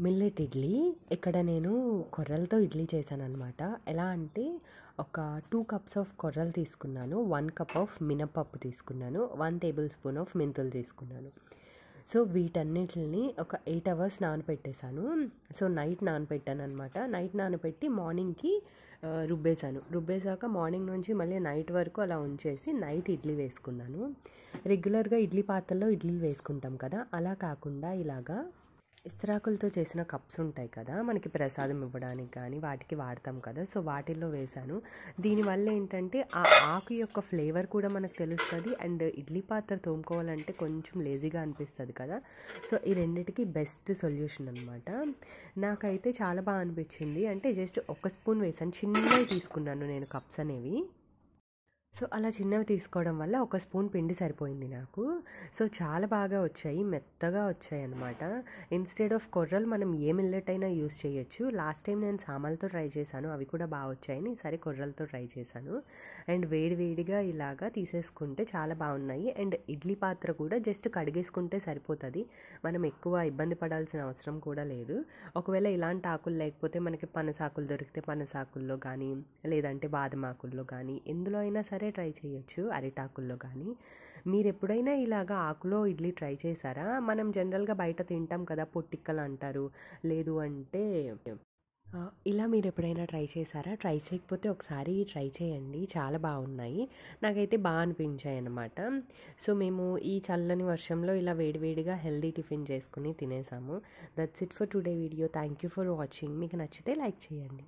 Millet idli ఇక్కడ నేను కొర్రలతో ఇడ్లీ చేశాననమాట. ఎలా అంటే ఒక 2 కప్స్ ఆఫ్ కొర్రలు తీసుకున్నాను, 1 కప్ ఆఫ్ మినపప్పు తీసుకున్నాను, 1 టేబుల్ స్పూన్ ఆఫ్ మెంతులు తీసుకున్నాను. సో వీటన్నిటిని ఒక 8 అవర్స్ నానబెట్టేశాను. సో నైట్ నానబెట్టాను అనమాట. నైట్ నానబెట్టి మార్నింగ్కి రుబ్బేశాక మార్నింగ్ నుంచి మళ్ళీ నైట్ వరకు అలా ఉంచేసి నైట్ ఇడ్లీ వేసుకున్నాను. రెగ్యులర్గా ఇడ్లీ పాత్రలో ఇడ్లీలు వేసుకుంటాం కదా, అలా కాకుండా ఇలాగా ఇస్తరాకులతో చేసిన కప్స్ ఉంటాయి కదా, మనకి ప్రసాదం ఇవ్వడానికి కానీ వాటికి వాడతాం కదా, సో వాటిల్లో వేశాను. దీనివల్ల ఏంటంటే ఆ ఆకు యొక్క ఫ్లేవర్ కూడా మనకు తెలుస్తుంది అండ్ ఇడ్లీ పాత్ర తోముకోవాలంటే కొంచెం లేజీగా అనిపిస్తుంది కదా, సో ఈ రెండిటికి బెస్ట్ సొల్యూషన్ అనమాట. నాకైతే చాలా బాగా అనిపించింది. అంటే జస్ట్ 1 స్పూన్ వేసాను, చిన్నవి తీసుకున్నాను నేను కప్స్ అనేవి. సో అలా చిన్నవి తీసుకోవడం వల్ల 1 స్పూన్ పిండి సరిపోయింది నాకు. సో చాలా బాగా వచ్చాయి, మెత్తగా వచ్చాయి అనమాట. ఇన్స్టెడ్ ఆఫ్ కొర్రలు మనం ఏ మిల్లెట్ అయినా యూస్ చేయొచ్చు. లాస్ట్ టైం నేను సామలతో ట్రై చేశాను, అవి కూడా బాగా వచ్చాయని ఈసారి కొర్రలతో ట్రై చేశాను. అండ్ వేడివేడిగా ఇలాగా తీసేసుకుంటే చాలా బాగున్నాయి. అండ్ ఇడ్లీ పాత్ర కూడా జస్ట్ కడిగేసుకుంటే సరిపోతుంది, మనం ఎక్కువ ఇబ్బంది పడాల్సిన అవసరం కూడా లేదు. ఒకవేళ ఇలాంటి ఆకులు లేకపోతే మనకి పనసాకులు దొరికితే పనసాకుల్లో కానీ లేదంటే బాదం ఆకుల్లో కానీ ఎందులో అయినా సరే ట్రై చేయొచ్చు, అరిటాకుల్లో కానీ. మీరు ఎప్పుడైనా ఇలాగా ఆకులో ఇడ్లీ ట్రై చేశారా? మనం జనరల్గా బయట తింటాం కదా, పొట్టిక్కలు అంటారు, లేదు అంటే ఇలా మీరు ఎప్పుడైనా ట్రై చేశారా? ట్రై చేయకపోతే ఒకసారి ట్రై చేయండి, చాలా బాగున్నాయి, నాకైతే బాగా అనిపించాయి అన్నమాట. సో మేము ఈ చల్లని వర్షంలో ఇలా వేడివేడిగా హెల్దీ టిఫిన్ చేసుకుని తినేసాము. That's it for today video. Thank you for watching. మీకు నచ్చితే లైక్ చేయండి.